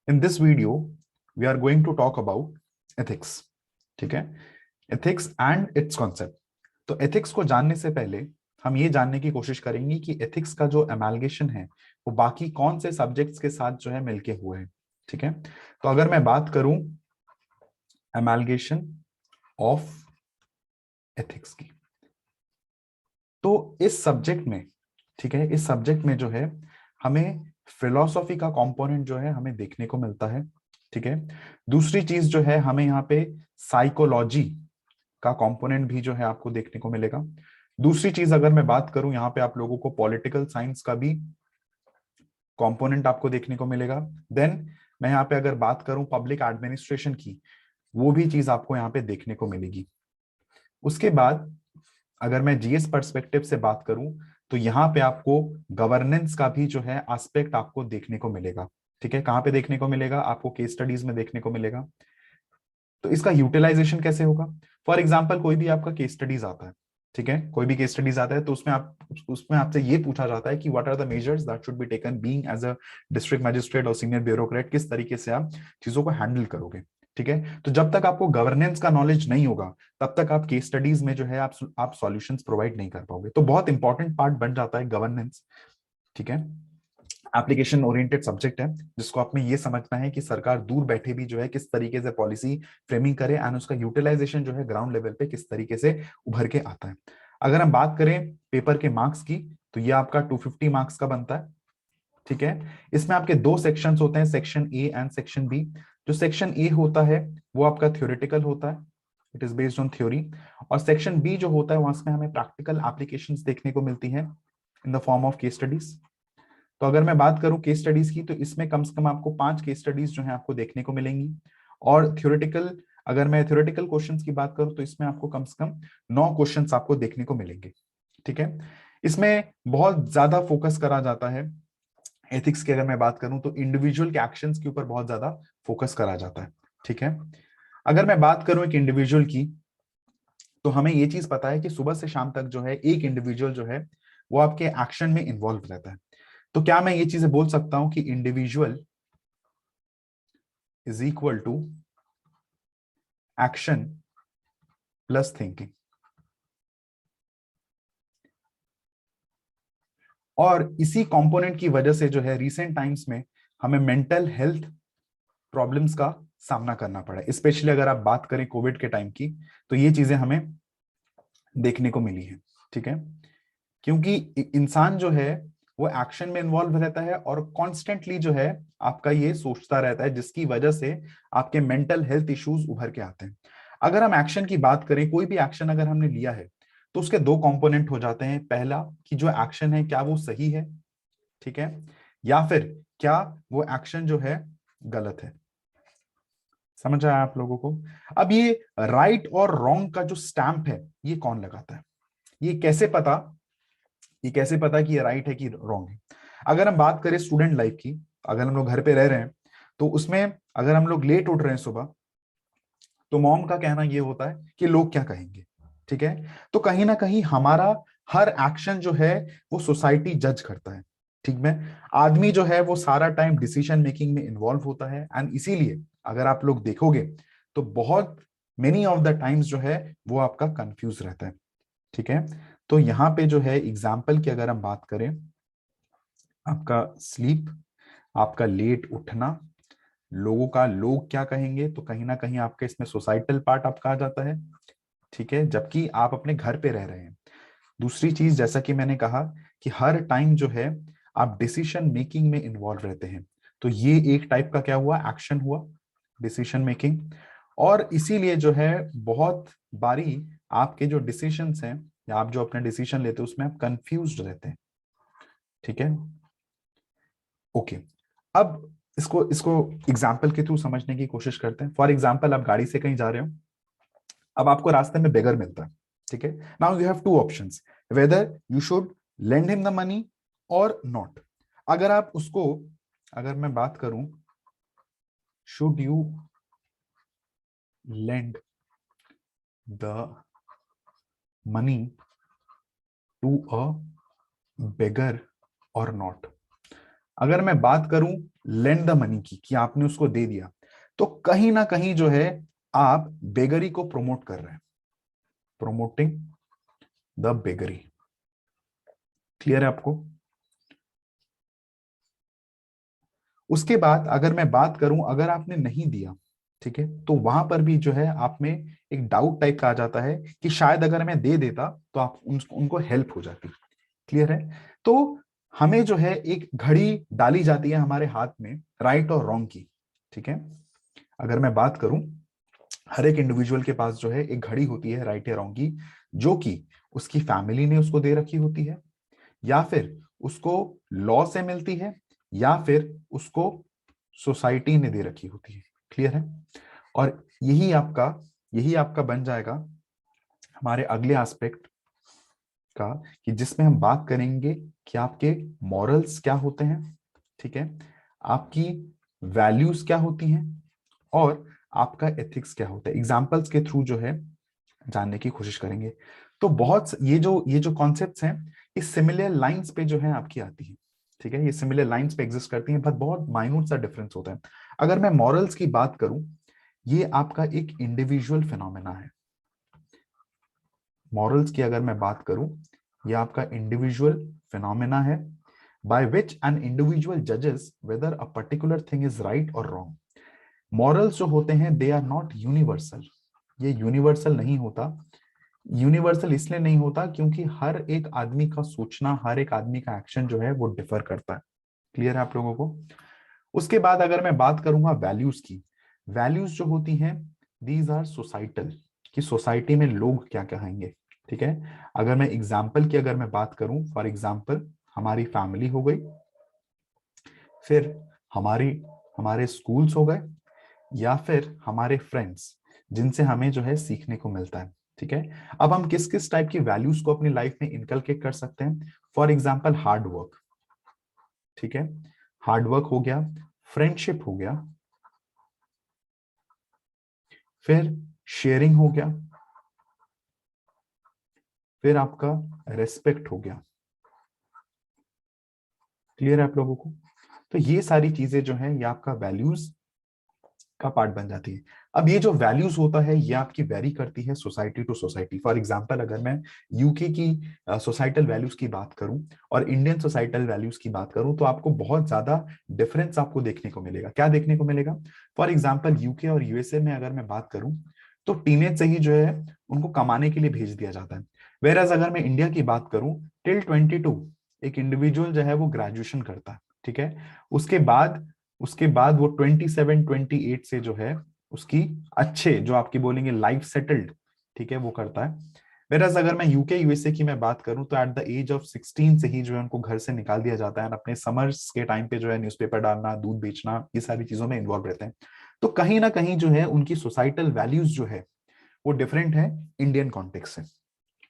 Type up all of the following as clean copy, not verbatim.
In this video, we are going to talk about ethics. ठीक है, ethics and its concept. तो ethics को जानने से पहले हम ये जानने की कोशिश करेंगे कि ethics का जो amalgamation है वो बाकी कौन से subjects के साथ जो है मिलके हुए हैं. ठीक है, तो अगर मैं बात करूं amalgamation of ethics की, तो इस सब्जेक्ट में, ठीक है, इस सब्जेक्ट में जो है हमें फिलॉसफी का कंपोनेंट जो है हमें देखने को मिलता है. ठीक है, दूसरी चीज जो है हमें यहाँ पे साइकोलॉजी का कंपोनेंट भी जो है आपको देखने को मिलेगा. दूसरी चीज अगर मैं बात करूं, यहाँ पे आप लोगों को पॉलिटिकल साइंस का भी कंपोनेंट आपको देखने को मिलेगा. देन मैं यहाँ पे अगर बात करूं पब्लिक एडमिनिस्ट्रेशन की, वो भी चीज आपको यहाँ पे देखने को मिलेगी. उसके बाद अगर मैं जीएस पर्सपेक्टिव से बात करूं तो यहाँ पे आपको गवर्नेंस का भी जो है एस्पेक्ट आपको देखने को मिलेगा. ठीक है, कहाँ पे देखने को मिलेगा? आपको केस स्टडीज में देखने को मिलेगा. तो इसका यूटिलाइजेशन कैसे होगा? फॉर एग्जाम्पल कोई भी आपका केस स्टडीज आता है, ठीक है, कोई भी केस स्टडीज आता है तो उसमें आपसे ये पूछा जाता है कि what are the measures that should be taken being as a district magistrate और सीनियर ब्यूरोक्रेट. किस तरीके से आप चीजों को हैंडल करोगे. ठीक है, तो जब तक आपको गवर्नेंस का नॉलेज नहीं होगा तब तक आप केस स्टडीज में जो है आप सॉल्यूशंस प्रोवाइड नहीं कर पाओगे. तो बहुत इंपॉर्टेंट पार्ट बन जाता है गवर्नेंस. ठीक है, एप्लीकेशन ओरिएंटेड सब्जेक्ट है जिसको आप में ये समझना है कि सरकार दूर बैठे भी जो है किस तरीके से पॉलिसी फ्रेमिंग करे एंड उसका यूटिलाइजेशन जो है ग्राउंड लेवल पे किस तरीके से उभर के आता है. अगर हम बात करें पेपर के मार्क्स की, तो ये आपका 250 मार्क्स का बनता है. ठीक है, इसमें आपके दो सेक्शंस होते हैं, section A and section B. जो सेक्शन ए होता है वो आपका थ्योरेटिकल होता है, it is based on theory. और सेक्शन बी जो होता है वहां में हमें प्रैक्टिकल एप्लीकेशंस देखने को मिलती है in the form of case studies. तो अगर मैं बात करूं केस स्टडीज की, तो इसमें कम से कम आपको 5 केस स्टडीज जो है आपको देखने को मिलेंगी. और थ्योरेटिकल, अगर मैं थ्योरेटिकल क्वेश्चंस की बात करूं तो इसमें आपको कम से कम 9 क्वेश्चंस आपको देखने को मिलेंगे. ठीक है, इसमें बहुत ज्यादा फोकस करा जाता है. एथिक्स की अगर मैं बात करूं तो इंडिविजुअल के एक्शंस के ऊपर बहुत ज्यादा फोकस करा जाता है. ठीक है, अगर मैं बात करूं एक इंडिविजुअल की, तो हमें ये चीज पता है कि सुबह से शाम तक जो है एक इंडिविजुअल जो है वो आपके एक्शन में इन्वॉल्व रहता है. तो क्या मैं ये चीजें बोल सकता हूं कि individual is equal to action plus thinking? और इसी कंपोनेंट की वजह से जो है रिसेंट टाइम्स में हमें मेंटल हेल्थ प्रॉब्लम्स का सामना करना पड़ा है. स्पेशली अगर आप बात करें कोविड के टाइम की, तो ये चीजें हमें देखने को मिली है. ठीक है, क्योंकि इंसान जो है वो एक्शन में इन्वॉल्व रहता है और कॉन्स्टेंटली जो है आपका ये सोचता रहता है, जिसकी वजह से आपके मेंटल हेल्थ इश्यूज उभर के आते हैं. अगर हम एक्शन की बात करें, कोई भी एक्शन अगर हमने लिया है तो उसके दो कंपोनेंट हो जाते हैं. पहला कि जो एक्शन है क्या वो सही है, ठीक है, या फिर क्या वो एक्शन जो है गलत है. समझ आया आप लोगों को? अब ये राइट और रॉन्ग का जो स्टैंप है ये कौन लगाता है? ये कैसे पता, ये कैसे पता कि ये राइट है कि रॉन्ग है? अगर हम बात करें स्टूडेंट लाइफ की, अगर हम लोग घर पे रह रहे हैं तो उसमें अगर हम लोग लेट उठ रहे हैं सुबह, तो मॉम का कहना ये होता है कि लोग क्या कहेंगे. ठीक है, तो कहीं ना कहीं हमारा हर एक्शन जो है वो सोसाइटी जज करता है. ठीक है, आदमी जो है वो सारा टाइम डिसीजन मेकिंग में इन्वॉल्व होता है एंड इसीलिए अगर आप लोग देखोगे तो बहुत मेनी ऑफ द टाइम्स जो है वो आपका कंफ्यूज रहता है. ठीक है, तो यहाँ पे जो है एग्जाम्पल की अगर हम बात करें, आपका स्लीप, आपका लेट उठना, लोगों का लोग क्या कहेंगे, तो कहीं ना कहीं आपका इसमें सोसाइटल पार्ट आप कहा जाता है. ठीक है, जबकि आप अपने घर पे रह रहे हैं. दूसरी चीज जैसा कि मैंने कहा कि हर टाइम जो है आप डिसीजन मेकिंग में इन्वॉल्व रहते हैं, तो ये एक टाइप का क्या हुआ, एक्शन हुआ, डिसीजन मेकिंग. और इसीलिए जो है बहुत बारी आपके जो डिसीजंस हैं या आप जो अपने डिसीजन लेते हैं उसमें आप कंफ्यूज रहते हैं. ठीक है, ओके. अब इसको इसको एग्जाम्पल के थ्रू समझने की कोशिश करते हैं. फॉर एग्जाम्पल आप गाड़ी से कहीं जा रहे हो, अब आपको रास्ते में बेगर मिलता है. ठीक है, now you have two options, whether you should lend him the money or not. अगर आप उसको, अगर मैं बात करूं, should you lend the money to a beggar or not, अगर मैं बात करूं लेंड द मनी की, कि आपने उसको दे दिया, तो कहीं ना कहीं जो है आप बेगरी को प्रमोट कर रहे हैं, प्रोमोटिंग द बेगरी। क्लियर है आपको? उसके बाद अगर मैं बात करूं, अगर आपने नहीं दिया, ठीक है, तो वहां पर भी जो है आप में एक डाउट टाइप का आ जाता है कि शायद अगर मैं दे देता तो आप उनको हेल्प हो जाती। क्लियर है? तो हमें जो है एक घड़ी डाली जाती है हमारे हाथ में, राइट और रॉन्ग की। ठीक है? अगर मैं बात करूं, हर एक इंडिविजुअल के पास जो है एक घड़ी होती है, राइट या रॉन्ग की, जो कि उसकी फैमिली ने उसको दे रखी होती है, या फिर उसको लॉ से मिलती है, या फिर उसको सोसाइटी ने दे रखी होती है। क्लियर है? और यही आपका बन जाएगा हमारे अगले एस्पेक्ट का, कि जिसमें हम बात करेंगे कि आपके मॉरल्स क्या होते हैं, ठीक है, आपकी वैल्यूज क्या होती हैं, और आपका एथिक्स क्या होता है। एग्जांपल्स के थ्रू जो है जानने की कोशिश करेंगे। तो बहुत ये जो कॉन्सेप्ट्स हैं, ये सिमिलर लाइंस पे जो है आपकी आती है। ठीक है? ये सिमिलर लाइंस पे एग्जिस्ट करती हैं, बट बहुत माइन्यूट सा डिफरेंस होता है। अगर मैं मॉरल्स की बात करूं, ये आपका एक इंडिविजुअल फिनोमेना है। मॉरल्स की अगर मैं बात करूं, ये आपका इंडिविजुअल फिनोमेना है, बाय विच एन इंडिविजुअल जजेस weather a particular thing is right और रॉन्ग। मॉरल्स जो होते हैं, दे आर नॉट यूनिवर्सल। ये यूनिवर्सल नहीं होता। यूनिवर्सल इसलिए नहीं होता क्योंकि हर एक आदमी का सोचना, हर एक आदमी का एक्शन जो है वो डिफर करता है। क्लियर है आप लोगों को? उसके बाद अगर मैं बात करूंगा वैल्यूज की, वैल्यूज जो होती हैं, दीज आर सोसाइटल, कि सोसाइटी में लोग क्या कहेंगे। ठीक है? अगर मैं एग्जाम्पल की अगर मैं बात करूं, फॉर एग्जाम्पल हमारी फैमिली हो गई, फिर हमारी हमारे स्कूल्स हो गए, या फिर हमारे फ्रेंड्स, जिनसे हमें जो है सीखने को मिलता है। ठीक है? अब हम किस किस टाइप की वैल्यूज को अपनी लाइफ में इनकलकेट कर सकते हैं? For example hard work. ठीक है? हार्ड वर्क हो गया, फ्रेंडशिप हो गया, फिर शेयरिंग हो गया, फिर आपका रेस्पेक्ट हो गया। क्लियर है आप लोगों को? तो ये सारी चीजें जो है ये आपका वैल्यूज का पार्ट बन जाती है। अब ये जो वैल्यूज होता है ये आपकी वेरी करती है society to society. For example अगर मैं यूके की सोसाइटल वैल्यूज की बात करूं और इंडियन सोसाइटल वैल्यूज की बात करूं, तो आपको बहुत ज्यादा डिफरेंस आपको देखने को मिलेगा। क्या देखने को मिलेगा? फॉर एग्जाम्पल यूके और यूएसए में अगर मैं बात करूं, तो टीनेज से ही जो है उनको कमाने के लिए भेज दिया जाता है। वेरएज अगर मैं इंडिया की बात करूं, टिल 22 एक इंडिविजुअल जो है वो ग्रेजुएशन करता है। ठीक है? उसके बाद उसके बाद वो 27-28 से जो है उसकी अच्छे जो आपकी बोलेंगे लाइफ सेटल्ड, ठीक है, वो करता है। वेरएज अगर मैं यूके यूएसए की मैं बात करूं, तो एट द एज ऑफ 16 से ही जो है उनको घर से निकाल दिया जाता है। अपने समर्स के टाइम पे जो है न्यूज़पेपर डालना, दूध बेचना, ये सारी चीजों में इन्वॉल्व रहते हैं। तो कहीं ना कहीं जो है उनकी सोसाइटल वैल्यूज जो है वो डिफरेंट है इंडियन कॉन्टेक्स्ट से।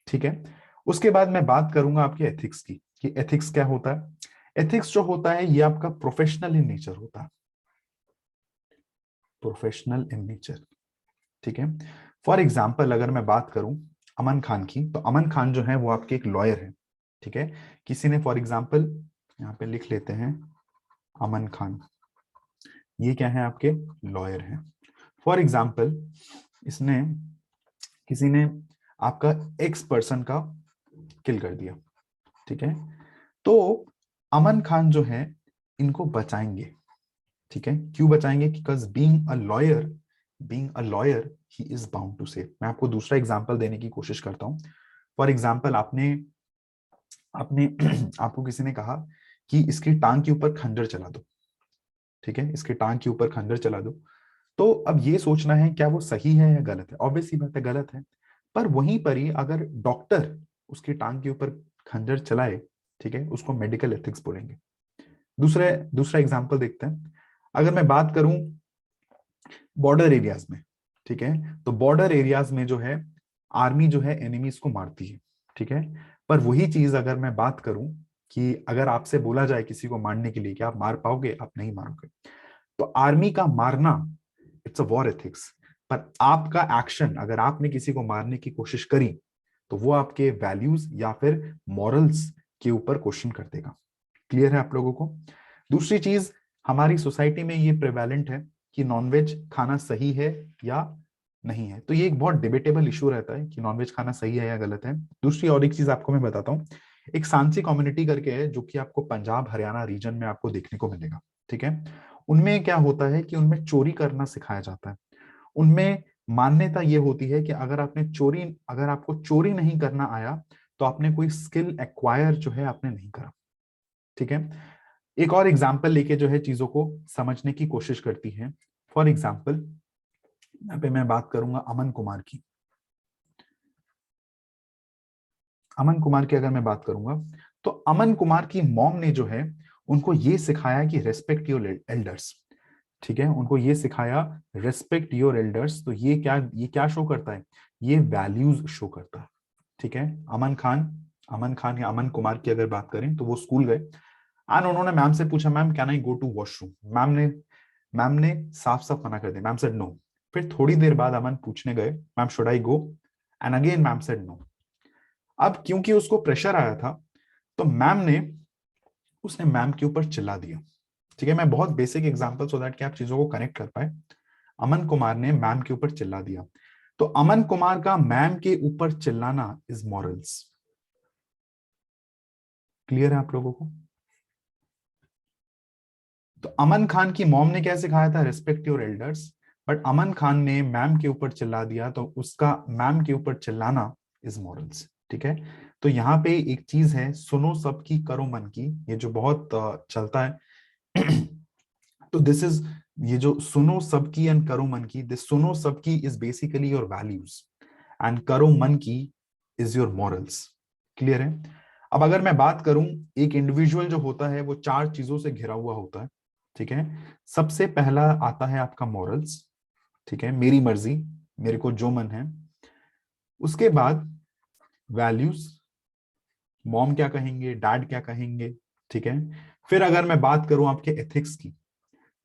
ठीक है? उसके बाद मैं बात करूंगा आपके एथिक्स की, कि एथिक्स क्या होता है। एथिक्स जो होता है ये आपका प्रोफेशनल इन नेचर होता है। Professional in nature. ठीक है? फॉर एग्जाम्पल अगर मैं बात करूं अमन खान की, तो अमन खान जो है वो आपके एक लॉयर है। ठीक है? किसी ने फॉर एग्जाम्पल यहाँ पे लिख लेते हैं अमन खान, ये क्या है? आपके लॉयर हैं। फॉर एग्जाम्पल इसने किसी ने आपका एक्स पर्सन का किल कर दिया। ठीक है? तो अमन खान जो है इनको बचाएंगे। ठीक है? क्यों बचाएंगे? Because being a lawyer he is bound to save. मैं आपको दूसरा एग्जांपल देने की कोशिश करता हूं। फॉर एग्जांपल आपने आपने आपको किसी ने कहा कि इसकी टांग के ऊपर खंजर चला दो। ठीक है? इसके टांग के ऊपर खंजर चला दो। तो अब ये सोचना है क्या वो सही है या गलत है? ऑब्वियसली बात है गलत है। पर वहीं पर ही अगर डॉक्टर उसकी टांग के ऊपर खंजर चलाए, ठीक है, उसको मेडिकल एथिक्स बोलेंगे। दूसरा दूसरा एग्जांपल देखते हैं। अगर मैं बात करूं बॉर्डर एरियाज में, ठीक है, तो बॉर्डर एरियाज में जो है आर्मी जो है एनिमीज को मारती है। ठीक है? पर वही चीज अगर मैं बात करूं कि अगर आपसे बोला जाए किसी को मारने के लिए, कि आप मार पाओगे? आप नहीं मारोगे। तो आर्मी का मारना इट्स अ वॉर एथिक्स। पर आपका एक्शन, अगर आपने किसी को मारने की कोशिश करी, तो वो आपके वैल्यूज या फिर मॉरल्स के ऊपर क्वेश्चन कर देगा। क्लियर है आप लोगों को? दूसरी चीज, हमारी सोसाइटी में ये प्रेवेलेंट है कि नॉनवेज खाना सही है या नहीं है, तो ये एक बहुत डिबेटेबल इशू रहता है कि नॉनवेज खाना सही है या गलत है। दूसरी और एक चीज आपको मैं बताता हूँ, एक सांची कम्युनिटी करके है जो कि आपको पंजाब हरियाणा रीजन में आपको देखने को मिलेगा, ठीक है। उनमें क्या होता है कि उनमें चोरी करना सिखाया जाता है। उनमें मान्यता ये होती है कि अगर आपको चोरी नहीं करना आया तो आपने कोई स्किल एक्वायर जो है आपने नहीं करा, ठीक है। एक और एग्जाम्पल लेके जो है चीजों को समझने की कोशिश करती है। फॉर एग्जाम्पल यहाँ पे मैं बात करूंगा अमन कुमार की। अमन कुमार की अगर मैं बात करूंगा तो अमन कुमार की मॉम ने जो है उनको ये सिखाया कि रेस्पेक्ट योर एल्डर्स, ठीक है। उनको ये सिखाया रेस्पेक्ट योर एल्डर्स। तो ये क्या शो करता है, ये वैल्यूज शो करता है, ठीक है। अमन खान या अमन कुमार की अगर बात करें तो वो स्कूल गए एंड उन्होंने मैम से पूछा, ma'am can I go to washroom. Ma'am ने साफ साफ मना कर दिया, मैम सेड नो। फिर थोड़ी देर बाद अमन पूछने गए, ma'am should I go, and again ma'am said no. अब क्योंकि उसको प्रेशर आया था तो उसने मैम के ऊपर चिल्ला दिया, ठीक है। मैं बहुत बेसिक एग्जांपल सो दैट कि आप चीजों को कनेक्ट कर पाए। अमन कुमार ने मैम के ऊपर चिल्ला दिया, तो अमन कुमार का मैम के ऊपर चिल्लाना इज मॉरल्स। क्लियर है आप लोगों को? तो अमन खान की मॉम ने क्या सिखाया था, रिस्पेक्ट योर एल्डर्स, बट अमन खान ने मैम के ऊपर चिल्ला दिया तो उसका मैम के ऊपर चिल्लाना इज मॉरल्स, ठीक है। तो यहाँ पे एक चीज है, सुनो सबकी करो मन की, ये जो बहुत चलता है। तो दिस इज, ये जो सुनो सबकी एंड करो मन की, दिस सुनो सबकी is basically your values and करो मन की इज योर मॉरल्स। क्लियर है? अब अगर मैं बात करूं, एक इंडिविजुअल जो होता है वो चार चीजों से घिरा हुआ होता है, ठीक है। सबसे पहला आता है आपका मॉरल्स, ठीक है, मेरी मर्जी, मेरे को जो मन है। उसके बाद वैल्यूज, मॉम क्या कहेंगे, डैड क्या कहेंगे, ठीक है। फिर अगर मैं बात करूं आपके एथिक्स की,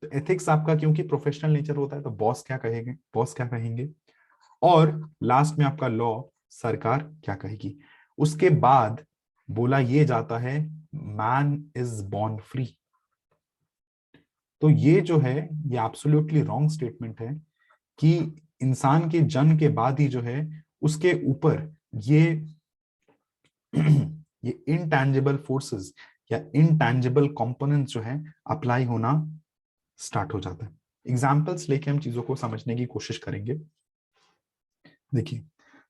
तो एथिक्स आपका क्योंकि प्रोफेशनल नेचर होता है तो बॉस क्या कहेंगे, और लास्ट में आपका लॉ, सरकार क्या कहेगी। उसके बाद बोला ये जाता है मैन इज बॉर्न फ्री। तो ये जो है ये एब्सोल्युटली रॉन्ग स्टेटमेंट है कि इंसान के जन्म के बाद ही जो है उसके ऊपर ये ये इनटैंजिबल फोर्सेस या इनटैंजिबल कंपोनेंट्स जो है अप्लाई होना स्टार्ट हो जाता है। एग्जाम्पल्स लेके हम चीजों को समझने की कोशिश करेंगे। देखिए,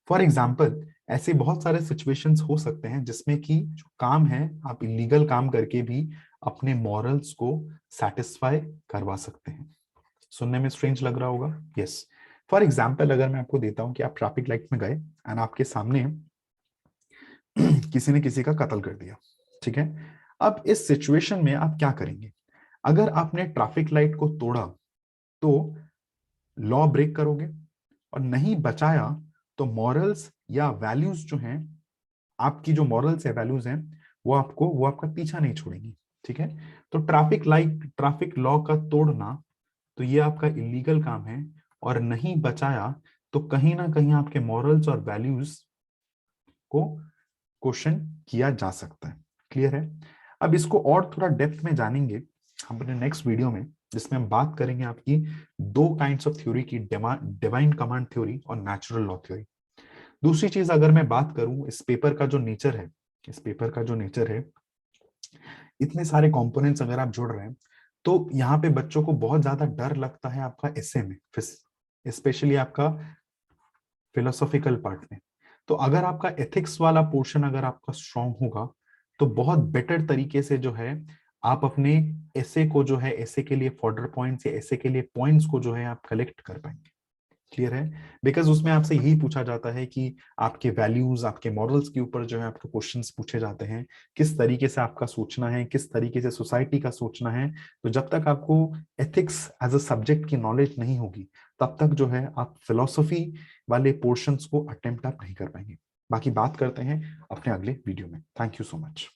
फॉर एग्जाम्पल ऐसे बहुत सारे सिचुएशंस हो सकते हैं जिसमें कि जो काम है आप इलीगल काम करके भी अपने मॉरल्स को सेटिस्फाई करवा सकते हैं। सुनने में स्ट्रेंज लग रहा होगा, यस। फॉर एग्जाम्पल अगर मैं आपको देता हूं कि आप ट्रैफिक लाइट में गए एंड आपके सामने किसी ने किसी का कत्ल कर दिया, ठीक है। अब इस सिचुएशन में आप क्या करेंगे? अगर आपने ट्रैफिक लाइट को तोड़ा तो लॉ ब्रेक करोगे, और नहीं बचाया तो मॉरल्स या वैल्यूज जो हैं, आपकी जो मॉरल्स या वैल्यूज हैं वो आपका पीछा नहीं छोड़ेंगी, ठीक है। तो ट्रैफिक लॉ का तोड़ना, तो ये आपका इलीगल काम है, और नहीं बचाया तो कहीं ना कहीं आपके मॉरल्स और वैल्यूज को क्वेश्चन किया जा सकता है। क्लियर है? अब इसको और थोड़ा डेप्थ में जानेंगे हम अपने नेक्स्ट वीडियो में, जिसमें हम बात करेंगे आपकी दो काइंड्स ऑफ थ्योरी की, डिवाइन कमांड थ्योरी और नेचुरल लॉ थ्योरी। दूसरी चीज अगर मैं बात करूं, इस पेपर का जो नेचर है, इतने सारे कंपोनेंट्स अगर आप जोड़ रहे हैं तो यहाँ पे बच्चों को बहुत ज्यादा डर लगता है आपका एसे में, स्पेशली आपका फिलोसॉफिकल पार्ट में। तो अगर आपका एथिक्स वाला पोर्शन अगर आपका स्ट्रांग होगा तो बहुत बेटर तरीके से जो है आप अपने एसे को जो है, एसे के लिए फॉर्डर पॉइंट्स या एसे के लिए पॉइंट्स को जो है आप कलेक्ट कर पाएंगे। क्लियर है? बिकॉज उसमें आपसे यही पूछा जाता है कि आपके वैल्यूज, आपके मॉरल्स के ऊपर जो है आपको क्वेश्चंस पूछे जाते हैं, किस तरीके से आपका सोचना है, किस तरीके से सोसाइटी का सोचना है। तो जब तक आपको एथिक्स एज अ सब्जेक्ट की नॉलेज नहीं होगी तब तक जो है आप फिलोसफी वाले पोर्शंस को अटेम्प्ट आप नहीं कर पाएंगे। बाकी बात करते हैं अपने अगले वीडियो में। Thank you so much.